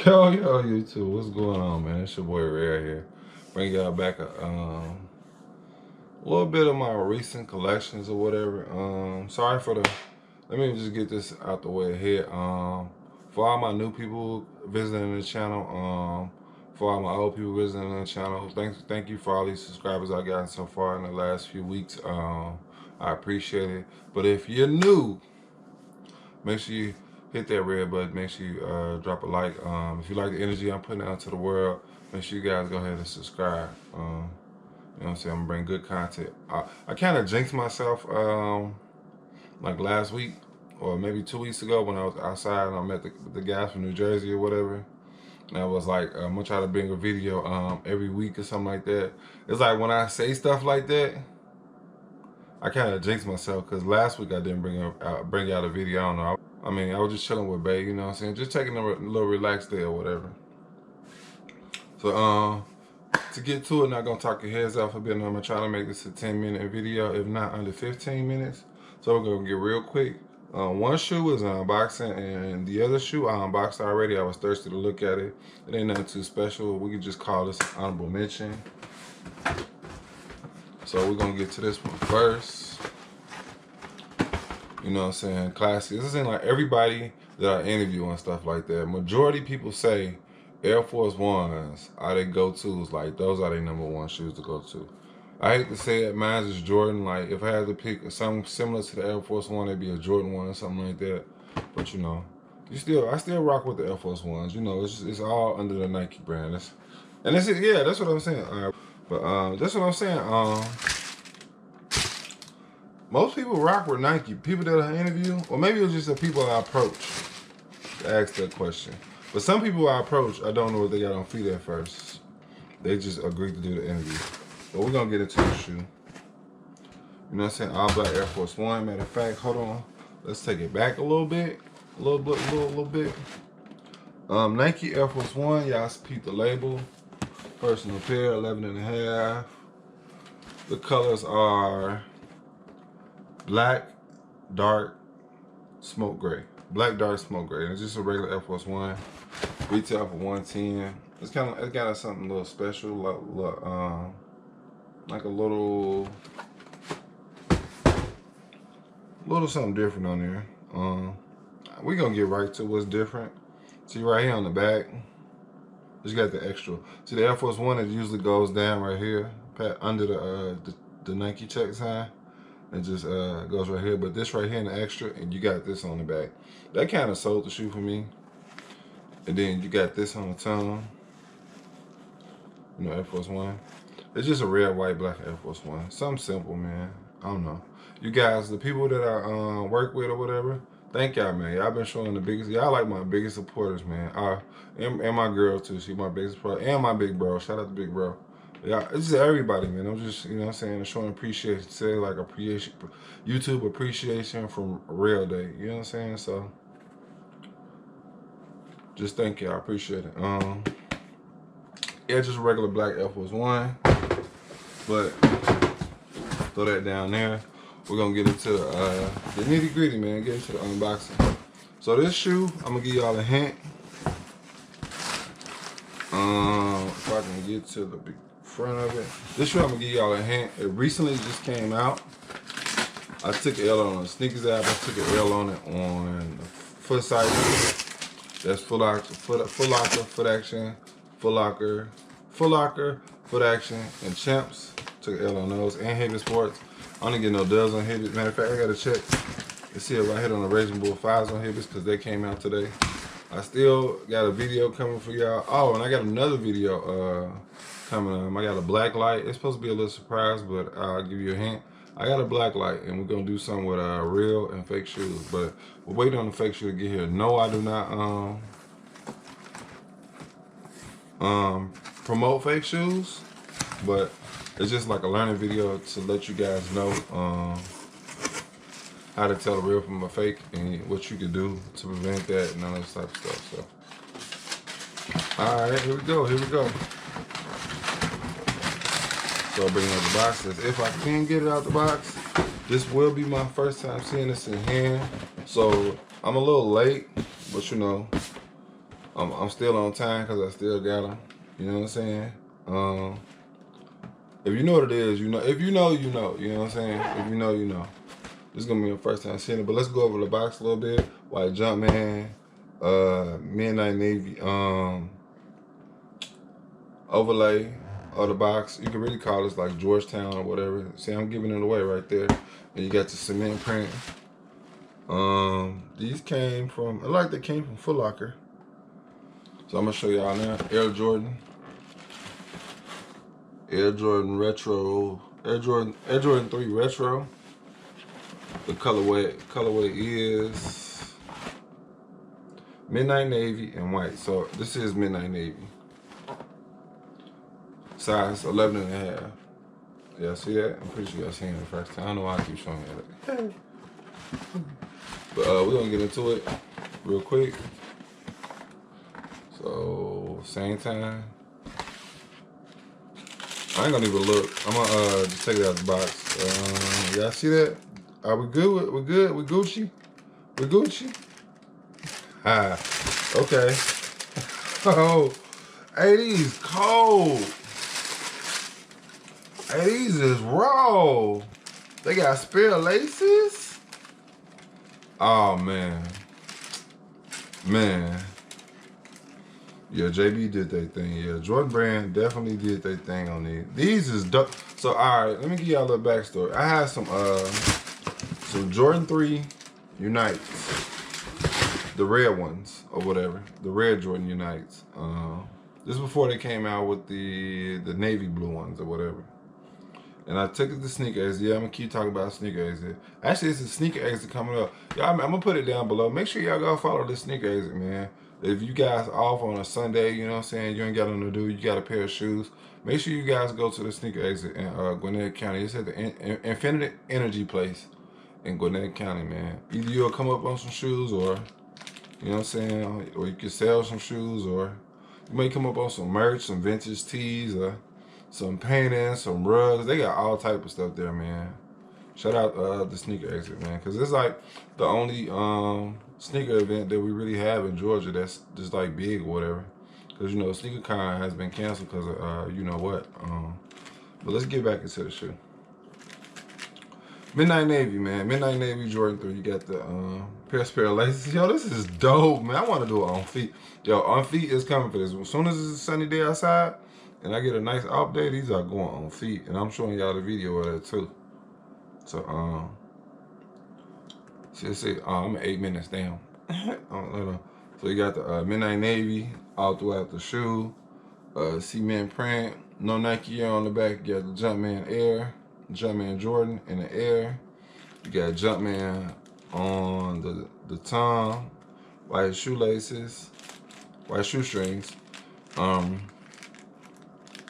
Yo, YouTube, what's going on, man? It's your boy Rell here. Bring y'all back a little bit of my recent collections or whatever. Sorry for the. Let me just get this out the way ahead. For all my new people visiting the channel, for all my old people visiting the channel, thank you for all these subscribers I've gotten so far in the last few weeks. I appreciate it. But if you're new, make sure you hit that red button. Make sure you drop a like. If you like the energy I'm putting out to the world, make sure you guys go ahead and subscribe. You know what I'm saying? I'm gonna bring good content. I kind of jinxed myself like last week or maybe 2 weeks ago when I was outside and I met the guys from New Jersey or whatever. And I was like, I'm gonna try to bring a video every week or something like that. It's like when I say stuff like that, I kind of jinxed myself because last week I didn't bring out a video. I don't know. I mean, I was just chilling with Bae, you know what I'm saying? Just taking a little relaxed day or whatever. So, to get to it, not gonna talk your heads off a bit. I'm gonna try to make this a 10-minute video, if not under 15 minutes. So we're gonna get real quick. One shoe is an unboxing, and the other shoe I unboxed already. I was thirsty to look at it. It ain't nothing too special. We could just call this an honorable mention. So we're gonna get to this one first. You know what I'm saying? Classic. This isn't like everybody that I interview and stuff like that. Majority people say Air Force Ones are their go-tos. Like, those are their #1 shoes to go to. I hate to say it, mine is Jordan. Like, if I had to pick something similar to the Air Force One, it'd be a Jordan 1 or something like that. But, you know, I still rock with the Air Force Ones. You know, it's all under the Nike brand. That's what I'm saying. All right. But that's what I'm saying. Most people rock with Nike. People that I interview, or maybe it was just the people I approach to ask that question. But some people I approach, I don't know what they got on feet at first. They just agreed to do the interview. But we're gonna get into the shoe. You know what I'm saying? All black Air Force One. Matter of fact, hold on. Let's take it back a little bit. A little bit. Nike Air Force One. Y'all peep the label. Personal pair, 11.5. The colors are black, dark, smoke gray. Black, dark, smoke gray. And it's just a regular Air Force One. Retail for $110. It's got something a little special, like a little something different on there. We gonna get right to what's different. See right here on the back, you got the extra. See the Air Force One, it usually goes down right here, under the Nike check sign. It just goes right here, but this right here in the extra, and you got this on the back. That kind of sold the shoe for me. And then you got this on the tongue. You know, Air Force One. It's just a red, white, black Air Force One. Something simple, man. I don't know. You guys, the people that I work with or whatever, thank y'all, man. Y'all been showing the biggest. Y'all like my biggest supporters, man. And my girl too. She my biggest supporter. And my big bro. Shout out to big bro. Yeah, it's just everybody, man. I'm just, you know what I'm saying, showing appreciation. Say like appreciation, YouTube appreciation from Rell Day. You know what I'm saying? So, just thank you. I appreciate it. Yeah, just a regular black Air Force One. But throw that down there. We're gonna get into the nitty gritty, man. Get into the unboxing. So this shoe, I'm gonna give y'all a hint. If I can get to the big front of it. This shoe, I'm gonna give y'all a hint. It recently just came out. I took an L on the sneakers app. I took an L on it on the foot site. That's Foot Locker, Foot Action, Foot Locker, Foot Action, and Champs. Took an L on those, and Heavy Sports. I don't get no dubs on Heavy. Matter of fact, I gotta check and see if I hit on the Raging Bull 5s on Heavies because they came out today. I still got a video coming for y'all. Oh, and I got another video coming up. I got a black light. It's supposed to be a little surprise, but I'll give you a hint. I got a black light, and we're gonna do something with real and fake shoes. But we're waiting on the fake shoe to get here. No, I do not promote fake shoes, but it's just like a learning video to let you guys know how to tell the real from a fake and what you can do to prevent that and all this type of stuff. So, all right, here we go. So I'll bring out the box. If I can get it out the box, this will be my first time seeing this in hand. So I'm a little late, but you know, I'm still on time because I still got them. You know what I'm saying? If you know what it is, you know. If you know, you know. You know what I'm saying? If you know, you know. This is gonna be my first time seeing it, but let's go over the box a little bit. White Jumpman, Midnight Navy, overlay of the box. You can really call this like Georgetown or whatever. See, I'm giving it away right there. And you got the cement print. These came from, they came from Foot Locker. So I'm gonna show y'all now. Air Jordan Retro, Air Jordan 3 Retro. The colorway is Midnight Navy and white. So this is Midnight Navy. Size 11 and a half. Y'all see that? I'm pretty sure y'all seen it the first time. I don't know why I keep showing you that. But we're gonna get into it real quick. So same time. I ain't gonna even look. I'm gonna just take it out of the box. Y'all see that? Are we good? We good? We Gucci? We Gucci? Ah, okay. Oh, hey, these cold. Hey, these is raw. They got spare laces. Oh man, man. Yeah, JB did their thing. Yeah, Jordan Brand definitely did their thing on these. These is dope. So all right, let me give y'all a little backstory. I had some Jordan 3 Unites, the red ones or whatever, the red Jordan Unites. This is before they came out with the navy blue ones or whatever. And I took it to sneaker exit. Yeah, I'm gonna keep talking about sneaker exit. Actually, it's a sneaker exit coming up. Y'all, I'm gonna put it down below. Make sure y'all go follow this sneaker exit, man. If you guys off on a Sunday, you know what I'm saying, you ain't got nothing to do, you got a pair of shoes, make sure you guys go to the sneaker exit in Gwinnett County. It's at the Infinite Energy place in Gwinnett County, man. Either you'll come up on some shoes or, you know what I'm saying, or you can sell some shoes, or you may come up on some merch, some vintage tees, or some painting, some rugs. They got all type of stuff there, man. Shout out the sneaker exit, man, because it's like the only sneaker event that we really have in Georgia that's just like big or whatever. Because, you know, SneakerCon has been canceled because of, you know what. But let's get back into the shoe. Midnight Navy, man. Midnight Navy Jordan 3. You got the pair of laces. Yo, this is dope, man. I want to do it on feet. Yo, on feet is coming for this. As soon as it's a sunny day outside and I get a nice off day, these are going on feet. And I'm showing y'all the video of that too. So, see, I'm at 8 minutes down. So you got the Midnight Navy all throughout the shoe. Cement print, no Nike Air on the back. You got the Jumpman Air, Jumpman Jordan in the air. You got Jumpman on the tongue, white shoelaces, white shoestrings,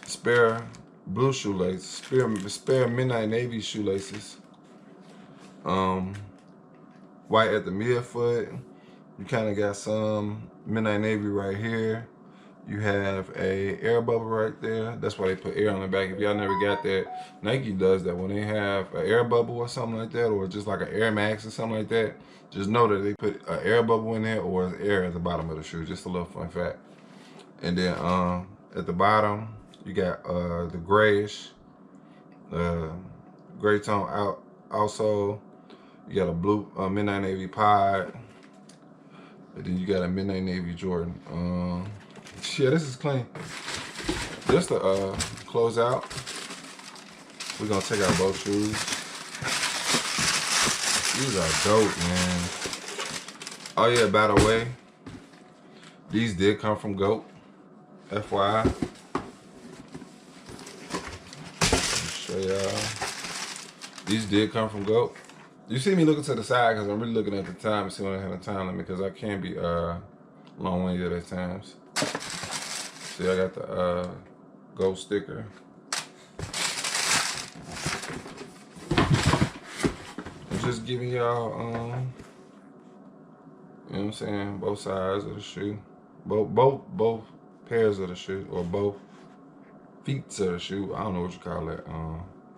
spare blue shoelaces, spare Midnight Navy shoelaces. White at the midfoot. You kind of got some Midnight Navy right here. You have a air bubble right there. That's why they put air on the back. If y'all never got that, Nike does that when they have an air bubble or something like that, or just like an Air Max or something like that. Just know that they put an air bubble in there or air at the bottom of the shoe. Just a little fun fact. And then at the bottom, you got the grayish, gray tone out also. You got a blue Midnight Navy pod. And then you got a Midnight Navy Jordan. Yeah, this is clean. Just to close out, we're gonna take out both shoes. These are dope, man. Oh yeah, by the way, these did come from GOAT. FYI. Let me show y'all. These did come from GOAT. You see me looking to the side because I'm really looking at the time and see when I have the time limit, because I can be long-winded at times. See, I got the GOAT sticker. I'm just giving y'all, you know what I'm saying, both sides of the shoe, both pairs of the shoe, or both feet of the shoe. I don't know what you call it.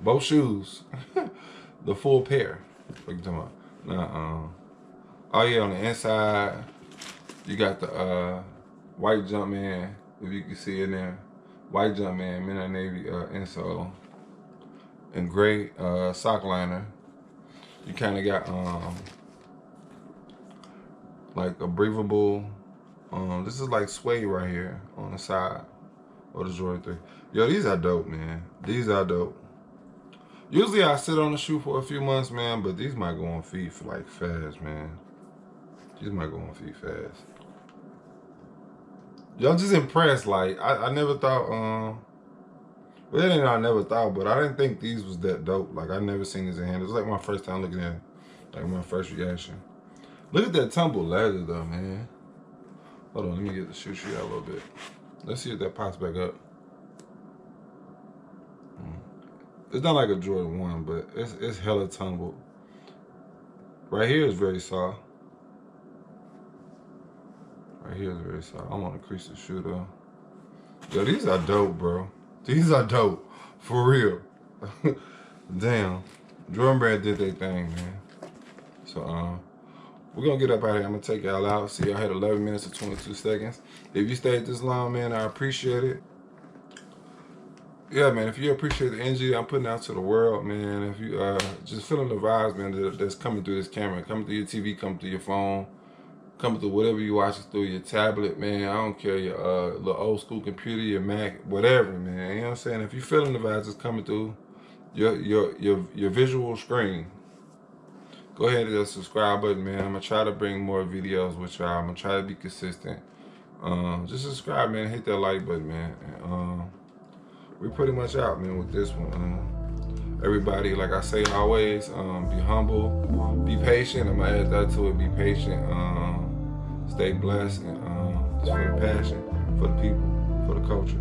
Both shoes, the full pair. What you talking about? Now, oh yeah, on the inside, you got the white Jumpman, if you can see it there. White Jumpman, Midnight Navy insole, and gray sock liner. You kind of got like a breathable. This is like suede right here on the side of the Jordan 3. Yo, these are dope, man. These are dope. Usually I sit on the shoe for a few months, man, but these might go on feet for like fast, man. These might go on feet fast. Yo, I'm just impressed. Like I never thought. Well, that ain't I never thought, but I didn't think these was that dope. Like I never seen these in hand. It was like my first time looking at it. Like my first reaction. Look at that tumbled leather though, man. Hold on, let me get the shoe sheet out a little bit. Let's see if that pops back up. It's not like a Jordan 1, but it's hella tumbled. Right here is very soft. Right here is very soft. I want to crease the shoe though. Yo, these are dope, bro. These are dope. For real. Damn. Jordan Brand did their thing, man. So, we're going to get up out of here. I'm going to take y'all out. See, y'all had 11 minutes and 22 seconds. If you stayed this long, man, I appreciate it. Yeah, man, if you appreciate the energy I'm putting out to the world, man, if you just feeling the vibes, man, that's coming through this camera, coming through your TV, coming through your phone, coming through whatever you watch through your tablet, man, I don't care, your little old school computer, your Mac, whatever, man, you know what I'm saying? If you feeling the vibes that's coming through your visual screen, go ahead and hit the subscribe button, man. I'm going to try to bring more videos with y'all. I'm going to try to be consistent. Just subscribe, man. Hit that like button, man. We're pretty much out, man, with this one. Everybody, like I say always, be humble, be patient. I'm going to add that to it. Be patient. Stay blessed. And just for the passion, for the people, for the culture.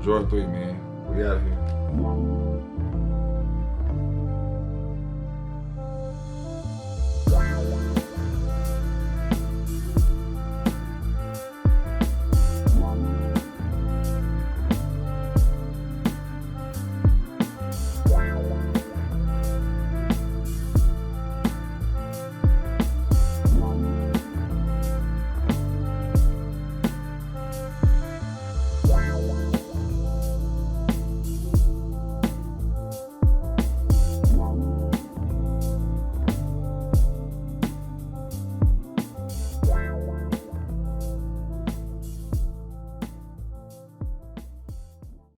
Jordan 3, man. We out of here.